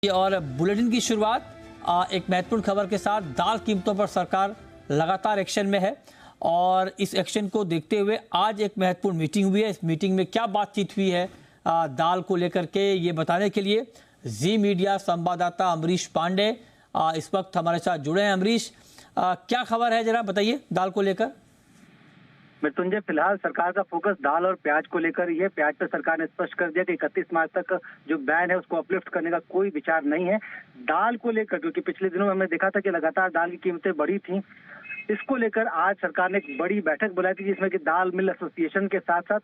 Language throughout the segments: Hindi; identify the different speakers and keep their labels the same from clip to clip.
Speaker 1: और बुलेटिन की शुरुआत एक महत्वपूर्ण खबर के साथ। दाल कीमतों पर सरकार लगातार एक्शन में है और इस एक्शन को देखते हुए आज एक महत्वपूर्ण मीटिंग हुई है। इस मीटिंग में क्या बातचीत हुई है दाल को लेकर के, ये बताने के लिए जी मीडिया संवाददाता अमरीश पांडे इस वक्त हमारे साथ जुड़े हैं। अमरीश, क्या खबर है, जरा बताइए दाल को लेकर।
Speaker 2: मृत्युंजय, फिलहाल सरकार का फोकस दाल और प्याज को लेकर ही है। प्याज पर सरकार ने स्पष्ट कर दिया कि 31 मार्च तक जो बैन है उसको अपलिफ्ट करने का कोई विचार नहीं है। दाल को लेकर, क्योंकि पिछले दिनों में हमने देखा था कि लगातार दाल की कीमतें बढ़ी थी, इसको लेकर आज सरकार ने एक बड़ी बैठक बुलाई थी जिसमें कि दाल मिल एसोसिएशन के साथ साथ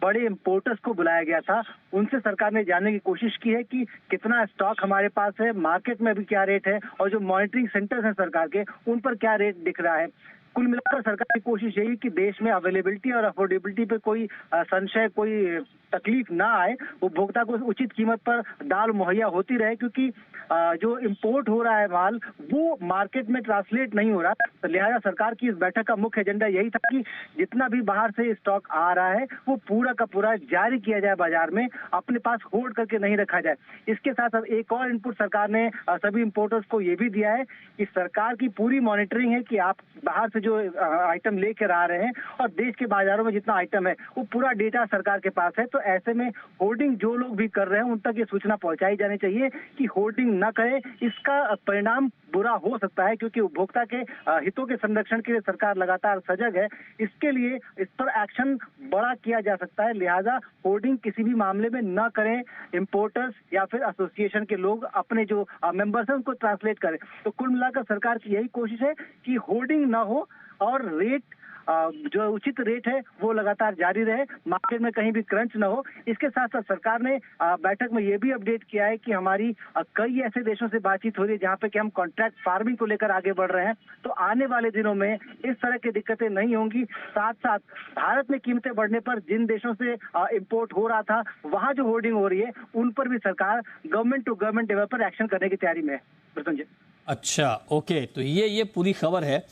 Speaker 2: बड़े इंपोर्टर्स को बुलाया गया था। उनसे सरकार ने जानने की कोशिश की है कि कितना स्टॉक हमारे पास है, मार्केट में अभी क्या रेट है और जो मॉनिटरिंग सेंटर्स हैं सरकार के, उन पर क्या रेट दिख रहा है। कुल मिलाकर सरकार की कोशिश यही कि देश में अवेलेबिलिटी और अफोर्डेबिलिटी पे कोई संशय, कोई तकलीफ ना आए, उपभोक्ता को उचित कीमत पर दाल मुहैया होती रहे, क्योंकि जो इंपोर्ट हो रहा है माल वो मार्केट में ट्रांसलेट नहीं हो रहा। तो लिहाजा सरकार की इस बैठक का मुख्य एजेंडा यही था कि जितना भी बाहर से स्टॉक आ रहा है वो पूरा का पूरा जारी किया जाए, बाजार में अपने पास होल्ड करके नहीं रखा जाए। इसके साथ साथ एक और इनपुट सरकार ने सभी इंपोर्टर्स को ये भी दिया है कि सरकार की पूरी मॉनिटरिंग है कि आप बाहर से जो आइटम लेकर आ रहे हैं और देश के बाजारों में जितना आइटम है वो पूरा डेटा सरकार के पास है। तो ऐसे में होर्डिंग जो लोग भी कर रहे हैं उन तक ये सूचना पहुंचाई जानी चाहिए कि होर्डिंग न करे। इसका परिणाम बुरा हो सकता है, क्योंकि उपभोक्ता के हितों के संरक्षण के लिए सरकार लगातार सजग है। इसके लिए इस पर एक्शन बड़ा किया जा सकता है। लिहाजा होर्डिंग किसी भी मामले में न करें, इंपोर्टर्स या फिर एसोसिएशन के लोग अपने जो मेंबर्स हैं उनको ट्रांसलेट करें। तो कुल मिलाकर सरकार की यही कोशिश है कि होर्डिंग न हो और रेट जो उचित रेट है वो लगातार जारी रहे, मार्केट में कहीं भी क्रंच न हो। इसके साथ साथ सरकार ने बैठक में ये भी अपडेट किया है कि हमारी कई ऐसे देशों से बातचीत हो रही है जहां पे कि हम कॉन्ट्रैक्ट फार्मिंग को लेकर आगे बढ़ रहे हैं। तो आने वाले दिनों में इस तरह की दिक्कतें नहीं होंगी। साथ साथ भारत में कीमतें बढ़ने पर जिन देशों से इम्पोर्ट हो रहा था वहां जो होर्डिंग हो रही है उन पर भी सरकार गवर्नमेंट टू गवर्नमेंट लेवल पर एक्शन करने की तैयारी में है।
Speaker 1: अच्छा, ओके, तो ये पूरी खबर है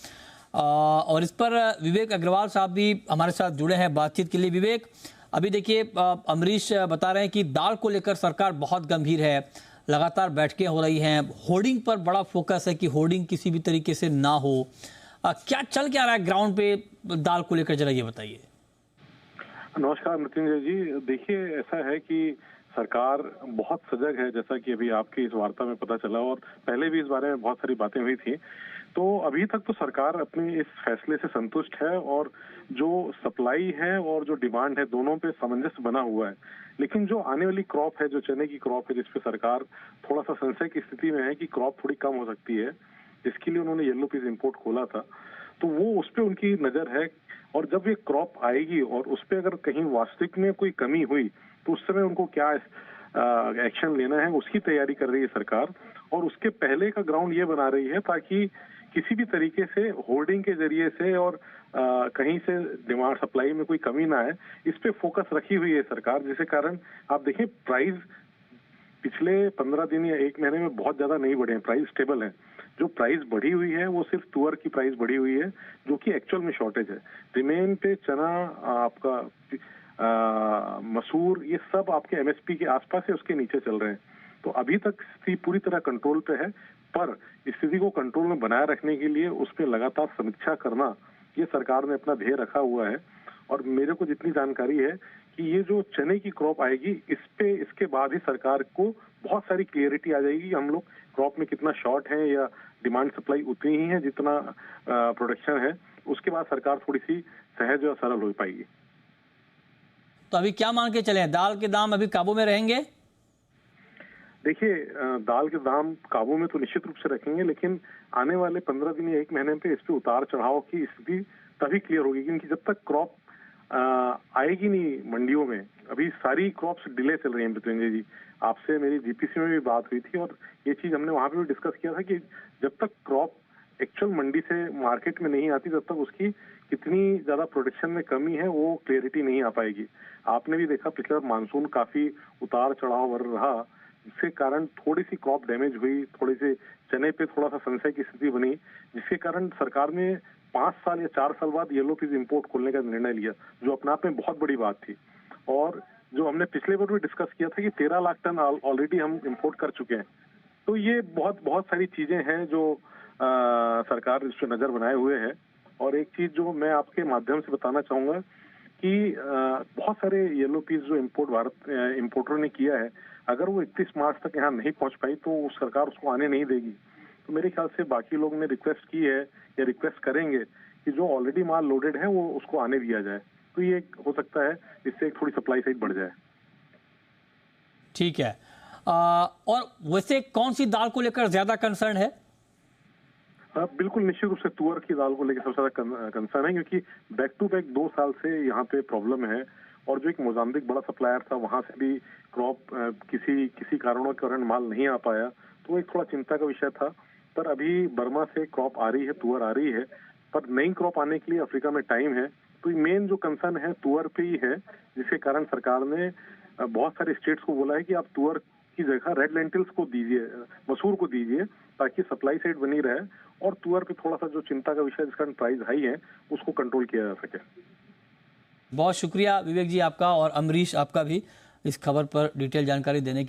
Speaker 1: और इस पर विवेक अग्रवाल साहब भी हमारे साथ जुड़े हैं बातचीत के लिए। विवेक, अभी देखिए अमरीश बता रहे हैं कि दाल को लेकर सरकार बहुत गंभीर है, लगातार बैठकें हो रही हैं, होर्डिंग पर बड़ा फोकस है कि होर्डिंग किसी भी तरीके से ना हो। क्या चल क्या रहा है ग्राउंड पे दाल को लेकर, जरा ये बताइए।
Speaker 3: नमस्कार मृत्युंजय जी, देखिए ऐसा है कि सरकार बहुत सजग है, जैसा कि अभी आपकी इस वार्ता में पता चला और पहले भी इस बारे में बहुत सारी बातें हुई थी। तो अभी तक तो सरकार अपने इस फैसले से संतुष्ट है और जो सप्लाई है और जो डिमांड है दोनों पे सामंजस्य बना हुआ है। लेकिन जो आने वाली क्रॉप है, जो चने की क्रॉप है, जिसपे सरकार थोड़ा सा संशय की स्थिति में है कि क्रॉप थोड़ी कम हो सकती है, जिसके लिए उन्होंने येलो पीस इम्पोर्ट खोला था, तो वो उस पर उनकी नजर है। और जब ये क्रॉप आएगी और उस पर अगर कहीं वास्तविक में कोई कमी हुई तो उस समय उनको क्या एक्शन लेना है उसकी तैयारी कर रही है सरकार। और उसके पहले का ग्राउंड ये बना रही है ताकि किसी भी तरीके से होर्डिंग के जरिए से और कहीं से डिमांड सप्लाई में कोई कमी ना आए, इस पे फोकस रखी हुई है सरकार। जिसके कारण आप देखें प्राइस पिछले 15 दिन या एक महीने में बहुत ज्यादा नहीं बढ़े हैं, प्राइस स्टेबल है। जो प्राइस बढ़ी हुई है वो सिर्फ तुअर की प्राइस बढ़ी हुई है, जो कि एक्चुअल में शॉर्टेज है। रिमेन पे चना, आपका मसूर, ये सब आपके एमएसपी के आसपास है, उसके नीचे चल रहे हैं। तो अभी तक स्थिति पूरी तरह कंट्रोल पे है, पर स्थिति को कंट्रोल में बनाए रखने के लिए उस पर लगातार समीक्षा करना, ये सरकार ने अपना ध्येय रखा हुआ है। और मेरे को जितनी जानकारी है कि ये जो चने की क्रॉप आएगी, इसके बाद ही सरकार को बहुत सारी क्लियरिटी आ जाएगी कि हम लोग क्रॉप में कितना शॉर्ट है या डिमांड सप्लाई उतनी ही है जितना प्रोडक्शन है। उसके बाद सरकार थोड़ी सी सहज और सरल हो पाएगी।
Speaker 1: तो अभी क्या मान के चले, दाल के दाम अभी काबू में रहेंगे?
Speaker 3: देखिए, दाल के दाम काबू में तो निश्चित रूप से रखेंगे, लेकिन आने वाले 15 दिन या एक महीने पे इस पे उतार चढ़ाव की स्थिति तभी क्लियर होगी, क्योंकि जब तक क्रॉप आएगी नहीं मंडियों में, अभी सारी क्रॉप्स डिले चल रही हैं। मृत्युंजय जी, आपसे मेरी जीपीसी में भी बात हुई थी और ये चीज हमने वहां पे भी डिस्कस किया था कि जब तक क्रॉप एक्चुअल मंडी से मार्केट में नहीं आती तब तक उसकी कितनी ज्यादा प्रोडक्शन में कमी है वो क्लियरिटी नहीं आ पाएगी। आपने भी देखा पिछले मानसून काफी उतार चढ़ाव भर रहा, जिसके कारण थोड़ी सी क्रॉप डैमेज हुई, थोड़ी सी चने पे थोड़ा सा संशय की स्थिति बनी, जिसके कारण सरकार ने 5 साल या 4 साल बाद येलो पीस इंपोर्ट खोलने का निर्णय लिया, जो अपने आप में बहुत बड़ी बात थी। और जो हमने पिछले बार भी डिस्कस किया था कि 13 लाख टन ऑलरेडी हम इंपोर्ट कर चुके हैं तो ये बहुत बहुत सारी चीजें हैं जो सरकार इस पे नजर बनाए हुए है। और एक चीज जो मैं आपके माध्यम से बताना चाहूंगा कि बहुत सारे येलो पीस जो इम्पोर्टरों ने किया है, अगर वो 31 मार्च तक यहाँ नहीं पहुंच पाई तो सरकार उसको आने नहीं देगी। तो मेरे ख्याल से बाकी लोग ने रिक्वेस्ट की है या रिक्वेस्ट करेंगे कि जो ऑलरेडी माल लोडेड है वो उसको आने दिया जाए। तो ये हो सकता है इससे एक थोड़ी सप्लाई साइड बढ़ जाए।
Speaker 1: ठीक है। और वैसे कौन सी दाल को लेकर ज्यादा कंसर्न है?
Speaker 3: बिल्कुल निश्चित रूप से तुअर की दाल को लेकर सबसे ज्यादा कंसर्न है, क्योंकि बैक टू बैक 2 साल से यहाँ पे प्रॉब्लम है। और जो एक मोजाम्बिक बड़ा सप्लायर था वहां से भी क्रॉप किसी कारणों के कारण माल नहीं आ पाया, तो एक थोड़ा चिंता का विषय था। पर अभी बर्मा से क्रॉप आ रही है, तुअर आ रही है, पर नई क्रॉप आने के लिए अफ्रीका में टाइम है। तो मेन जो कंसर्न है तुअर पे ही है, जिसके कारण सरकार ने बहुत सारे स्टेट्स को बोला है कि आप तुअर की जगह रेड लेंटिल्स को दीजिए, मसूर को दीजिए, ताकि सप्लाई साइड बनी रहे और तुअर पे थोड़ा सा जो चिंता का विषय जिसका प्राइस हाई है उसको कंट्रोल किया जा सके।
Speaker 1: बहुत शुक्रिया विवेक जी आपका और अमरीश आपका भी इस खबर पर डिटेल जानकारी देने